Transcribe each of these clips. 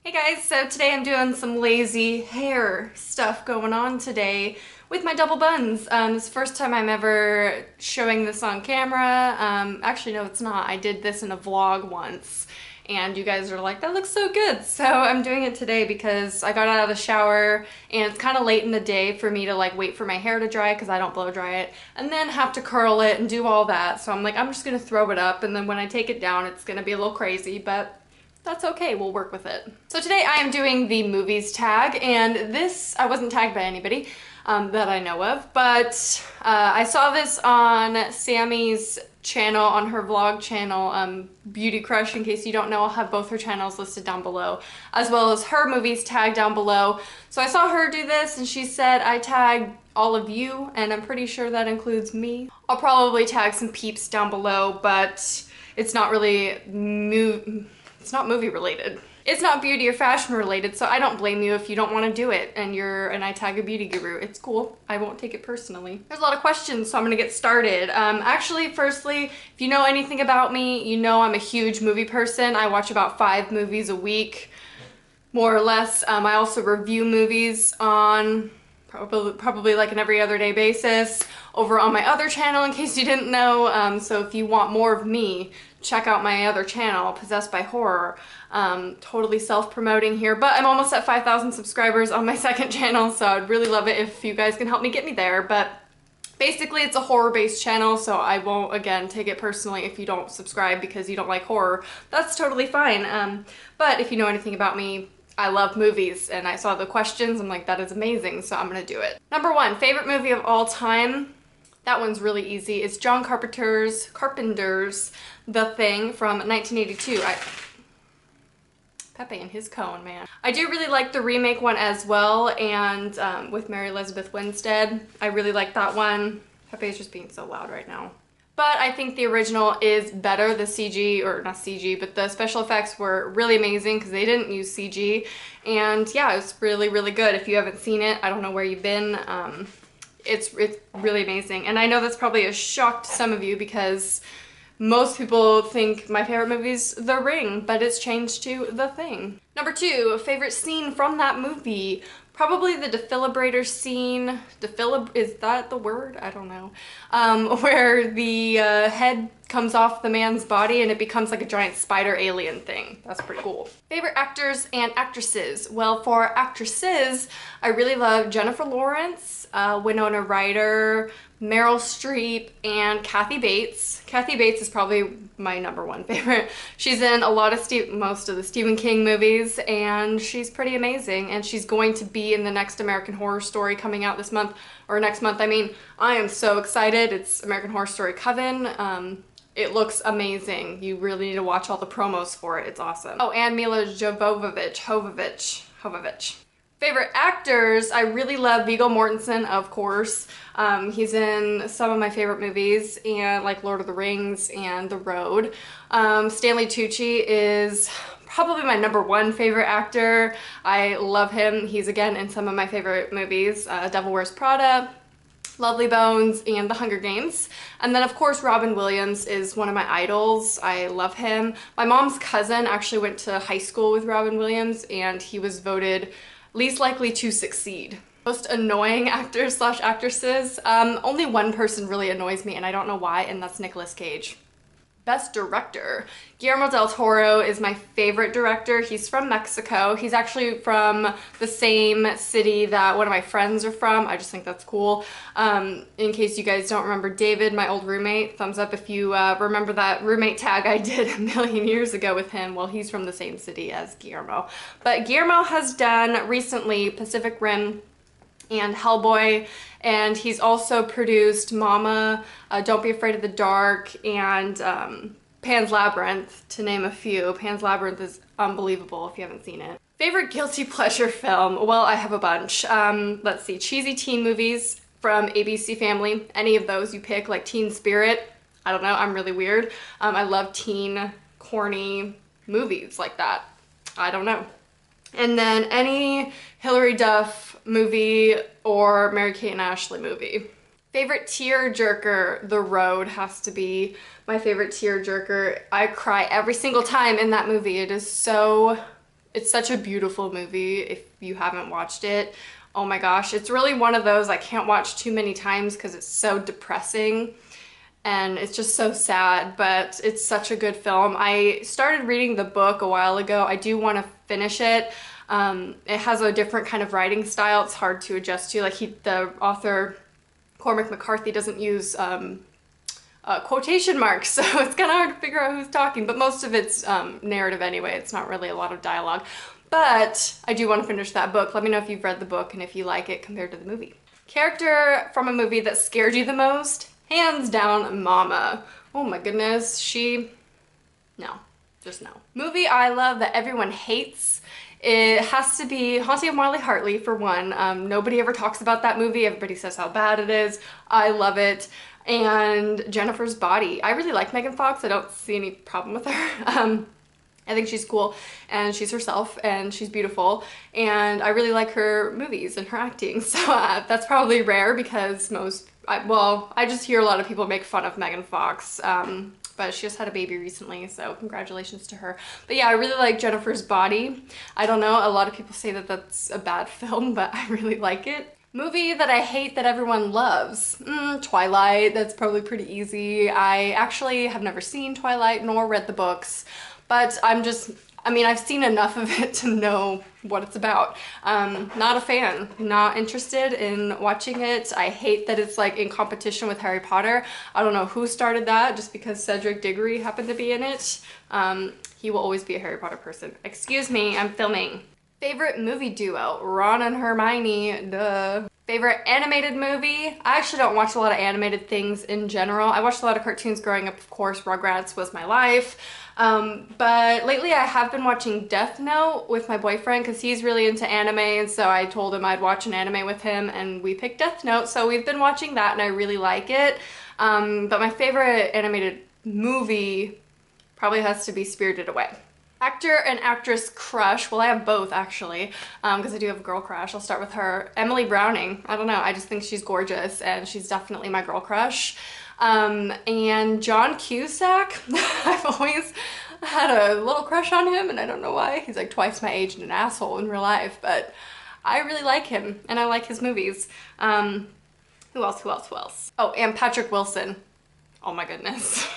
Hey guys, so today I'm doing some lazy hair stuff going on today with my double buns. It's the first time I'm ever showing this on camera. Actually, no, it's not. I did this in a vlog once and you guys are like, that looks so good. So I'm doing it today because I got out of the shower and it's kind of late in the day for me to like wait for my hair to dry because I don't blow dry it and then have to curl it and do all that. So I'm like, I'm just gonna throw it up and then when I take it down, it's gonna be a little crazy, but that's okay, we'll work with it. So today I am doing the movies tag, and this, I wasn't tagged by anybody that I know of, but I saw this on Sammy's channel, on her vlog channel, Beauty Crush. In case you don't know, I'll have both her channels listed down below, as well as her movies tag down below. So I saw her do this, and she said I tagged all of you, and I'm pretty sure that includes me. I'll probably tag some peeps down below, but it's not really it's not movie related. It's not beauty or fashion related, so I don't blame you if you don't want to do it and I tag a beauty guru. It's cool. I won't take it personally. There's a lot of questions, so I'm gonna get started. Actually, firstly, if you know anything about me, you know I'm a huge movie person. I watch about 5 movies a week, more or less. I also review movies on probably like an every other day basis over on my other channel, in case you didn't know. So if you want more of me, check out my other channel, Possessed by Horror. Totally self-promoting here, but I'm almost at 5,000 subscribers on my second channel, so I'd really love it if you guys can help me get me there. But basically it's a horror-based channel, so I won't, again, take it personally if you don't subscribe because you don't like horror. That's totally fine. But if you know anything about me, I love movies, and I saw the questions, I'm like, that is amazing, so I'm gonna do it. Number 1, favorite movie of all time. That one's really easy. It's John Carpenter's The Thing from 1982. Pepe and his cone, man. I do really like the remake one as well, and with Mary Elizabeth Winstead. I really like that one. Pepe's just being so loud right now. But I think the original is better. The CG, or not CG, but the special effects were really amazing because they didn't use CG. And yeah, it's really, really good. If you haven't seen it, I don't know where you've been. It's really amazing. And I know that's probably a shock to some of you because most people think my favorite movie's The Ring, but it's changed to The Thing. Number 2, favorite scene from that movie. Probably the defibrillator scene. Is that the word? I don't know. Where the head comes off the man's body and it becomes like a giant spider alien thing. That's pretty cool. Favorite actors and actresses. Well, for actresses, I really love Jennifer Lawrence, Winona Ryder, Meryl Streep, and Kathy Bates. Kathy Bates is probably my number 1 favorite. She's in a lot of most of the Stephen King movies, and she's pretty amazing. And she's going to be in the next American Horror Story coming out this month, or next month. I mean, I am so excited. It's American Horror Story Coven. It looks amazing. You really need to watch all the promos for it. It's awesome. Oh, and Mila Jovovich. Favorite actors, I really love Viggo Mortensen, of course. He's in some of my favorite movies, and like Lord of the Rings and The Road. Stanley Tucci is probably my number 1 favorite actor. I love him. He's again in some of my favorite movies, Devil Wears Prada, Lovely Bones, and The Hunger Games. And then of course Robin Williams is one of my idols. I love him. My mom's cousin actually went to high school with Robin Williams, and he was voted least likely to succeed. Most annoying actors slash actresses. Only one person really annoys me, and I don't know why, and that's Nicolas Cage. Best director. Guillermo del Toro is my favorite director. He's from Mexico. He's actually from the same city that one of my friends are from. I just think that's cool. In case you guys don't remember David, my old roommate, thumbs up if you remember that roommate tag I did a million years ago with him. Well, he's from the same city as Guillermo. But Guillermo has done recently Pacific Rim and Hellboy, and he's also produced Mama, Don't Be Afraid of the Dark, and Pan's Labyrinth, to name a few. Pan's Labyrinth is unbelievable if you haven't seen it. Favorite guilty pleasure film? Well, I have a bunch. Let's see, cheesy teen movies from ABC Family. Any of those you pick, like Teen Spirit. I don't know, I'm really weird. I love teen, corny movies like that. I don't know. And then any Hilary Duff movie or Mary-Kate and Ashley movie. Favorite tear-jerker, The Road has to be my favorite tear-jerker. I cry every single time in that movie. It is so It's such a beautiful movie if you haven't watched it. Oh my gosh, it's really one of those I can't watch too many times because it's so depressing and it's just so sad, but it's such a good film. I started reading the book a while ago. I do want to finish it. It has a different kind of writing style. It's hard to adjust to. Like the author, Cormac McCarthy, doesn't use quotation marks, so it's kind of hard to figure out who's talking, but most of it's narrative anyway. It's not really a lot of dialogue. But I do want to finish that book. Let me know if you've read the book and if you like it compared to the movie. Character from a movie that scared you the most? Hands down, Mama. Oh my goodness, no, just no. Movie I love that everyone hates. It has to be Haunting of Marley Hartley for one. Nobody ever talks about that movie. Everybody says how bad it is. I love it. And Jennifer's Body. I really like Megan Fox. I don't see any problem with her. I think she's cool and she's herself and she's beautiful and I really like her movies and her acting. So that's probably rare because I just hear a lot of people make fun of Megan Fox. But she just had a baby recently, so congratulations to her. But yeah, I really like Jennifer's Body. I don't know, a lot of people say that that's a bad film, but I really like it. Movie that I hate that everyone loves? Twilight, that's probably pretty easy. I actually have never seen Twilight nor read the books, but I've seen enough of it to know what it's about. Not a fan, not interested in watching it. I hate that it's like in competition with Harry Potter. I don't know who started that, just because Cedric Diggory happened to be in it. He will always be a Harry Potter person. Excuse me, I'm filming. Favorite movie duo? Ron and Hermione, duh. Favorite animated movie? I actually don't watch a lot of animated things in general. I watched a lot of cartoons growing up, of course. Rugrats was my life. But lately I have been watching Death Note with my boyfriend because he's really into anime, and so I told him I'd watch an anime with him and we picked Death Note, so we've been watching that and I really like it. But my favorite animated movie probably has to be Spirited Away. Actor and actress crush, well I have both actually, because I do have a girl crush. I'll start with her. Emily Browning, I don't know, I just think she's gorgeous and she's definitely my girl crush. And John Cusack, I've always had a little crush on him and I don't know why. He's like twice my age and an asshole in real life, but I really like him and I like his movies. Who else? Oh, and Patrick Wilson. Oh my goodness.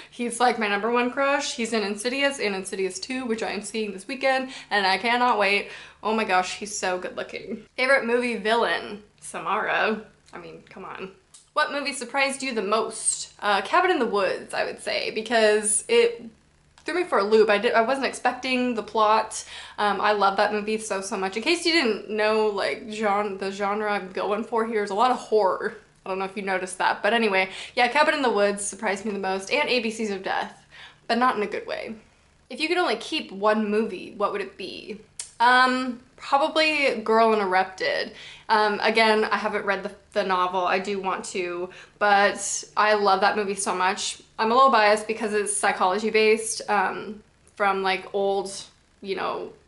He's like my #1 crush. He's in Insidious and Insidious 2, which I am seeing this weekend, and I cannot wait. Oh my gosh, he's so good looking. Favorite movie villain? Samara. I mean, come on. What movie surprised you the most? Cabin in the Woods, I would say, because it threw me for a loop. I wasn't expecting the plot. I love that movie so much. In case you didn't know, like, the genre I'm going for here is a lot of horror. I don't know if you noticed that, but anyway, yeah, Cabin in the Woods surprised me the most, and ABCs of Death, but not in a good way. If you could only keep one movie, what would it be? Probably Girl Interrupted. Again, I haven't read the novel. I do want to, but I love that movie so much. I'm a little biased because it's psychology based, from like old,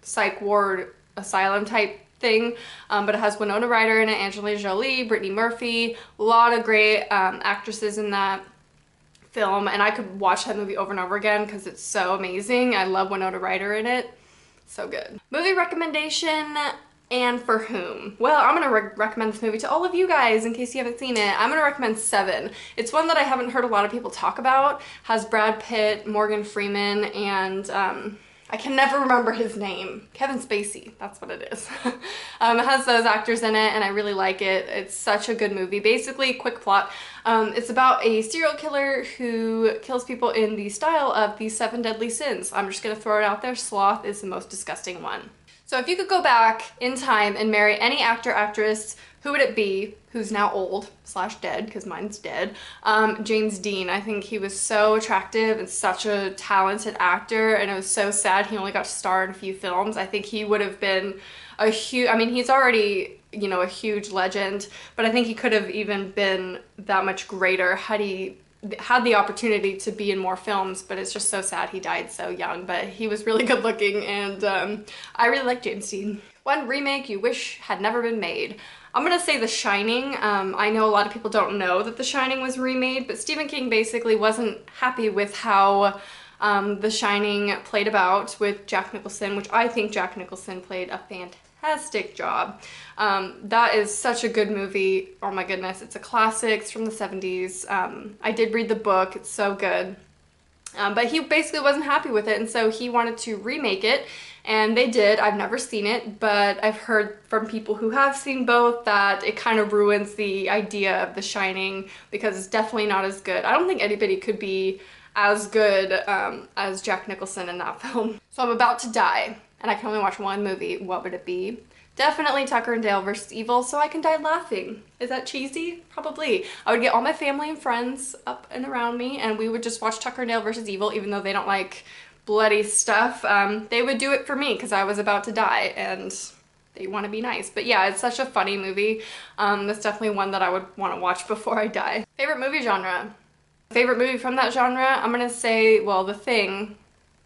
psych ward asylum type thing, but it has Winona Ryder in it, Angelina Jolie, Brittany Murphy, a lot of great actresses in that film, and I could watch that movie over and over again because it's so amazing. I love Winona Ryder in it. So good. Movie recommendation, and for whom? Well, I'm gonna recommend this movie to all of you guys in case you haven't seen it. I'm gonna recommend Seven. It's one that I haven't heard a lot of people talk about. Has Brad Pitt, Morgan Freeman, and I can never remember his name. Kevin Spacey, that's what it is. It has those actors in it and I really like it. It's such a good movie. Basically, quick plot, it's about a serial killer who kills people in the style of the 7 deadly sins. I'm just gonna throw it out there, sloth is the most disgusting one. So if you could go back in time and marry any actor, actress, who would it be? Who's now old / dead, because mine's dead. James Dean. I think he was so attractive and such a talented actor, and it was so sad he only got to star in a few films. I think he would have been a huge, I mean, he's already, a huge legend, but I think he could have even been that much greater had he had the opportunity to be in more films, but it's just so sad he died so young, but he was really good looking, and I really like James Dean. One remake you wish had never been made. I'm gonna say The Shining. I know a lot of people don't know that The Shining was remade, but Stephen King basically wasn't happy with how The Shining played about with Jack Nicholson, which I think Jack Nicholson played a fantastic job. That is such a good movie. Oh my goodness, it's a classic. It's from the 70s. I did read the book. It's so good. But he basically wasn't happy with it, and so he wanted to remake it, and they did. I've never seen it, but I've heard from people who have seen both that it kind of ruins the idea of The Shining because it's definitely not as good. I don't think anybody could be as good as Jack Nicholson in that film. So I'm about to die, and I can only watch one movie. What would it be? Definitely Tucker and Dale versus Evil, so I can die laughing. Is that cheesy? Probably. I would get all my family and friends up and around me, and we would just watch Tucker and Dale versus Evil, even though they don't like bloody stuff. They would do it for me because I was about to die, and they want to be nice. But yeah, it's such a funny movie. That's definitely one that I would want to watch before I die. Favorite movie genre? Favorite movie from that genre? I'm gonna say, well, The Thing,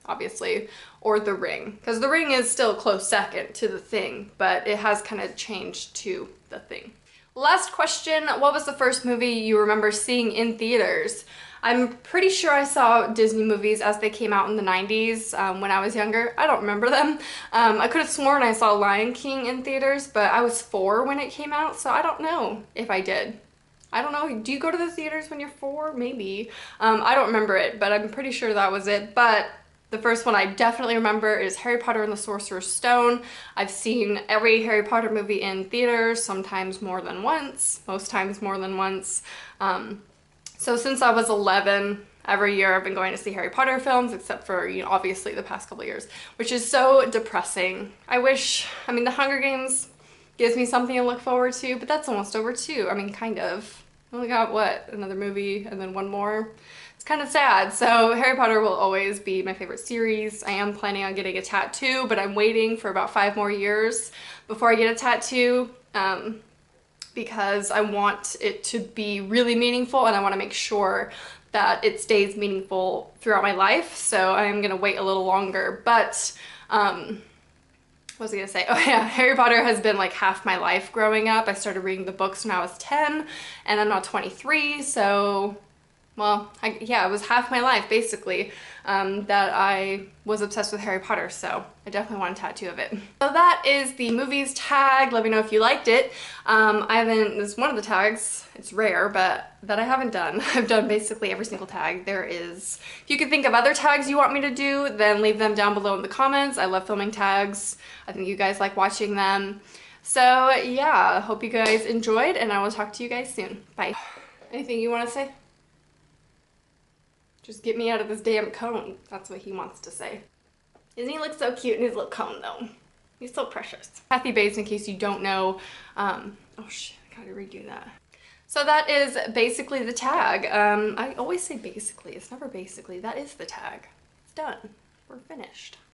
obviously, or The Ring, because The Ring is still a close second to The Thing, but it has kind of changed to The Thing. Last question, what was the first movie you remember seeing in theaters? I'm pretty sure I saw Disney movies as they came out in the 90s when I was younger. I don't remember them. I could have sworn I saw Lion King in theaters, but I was 4 when it came out, so I don't know if I did. I don't know, do you go to the theaters when you're 4? Maybe. I don't remember it, but I'm pretty sure that was it. But the first one I definitely remember is Harry Potter and the Sorcerer's Stone. I've seen every Harry Potter movie in theaters, sometimes more than once, most times more than once. So since I was 11, every year I've been going to see Harry Potter films, except for, you know, obviously the past couple years, which is so depressing. I mean, The Hunger Games gives me something to look forward to, but that's almost over too. I mean, kind of. I only got, what, another movie and then one more? It's kind of sad. So Harry Potter will always be my favorite series. I am planning on getting a tattoo, but I'm waiting for about 5 more years before I get a tattoo because I want it to be really meaningful, and I want to make sure that it stays meaningful throughout my life. So I'm gonna wait a little longer, but what was I gonna say? Oh yeah, Harry Potter has been like half my life growing up. I started reading the books when I was 10, and I'm now 23, so, well, yeah, it was half my life, basically, that I was obsessed with Harry Potter, so I definitely want a tattoo of it. So that is the movies tag. Let me know if you liked it. This is one of the tags, it's rare, but that I haven't done. I've done basically every single tag there is. If you could think of other tags you want me to do, then leave them down below in the comments. I love filming tags. I think you guys like watching them. So yeah, hope you guys enjoyed, and I will talk to you guys soon. Bye. Anything you want to say? Just get me out of this damn cone. That's what he wants to say. Doesn't he look so cute in his little cone though? He's so precious. Kathy Bates, in case you don't know. Oh shit, I gotta redo that. So that is basically the tag. I always say basically, it's never basically. That is the tag. It's done. We're finished.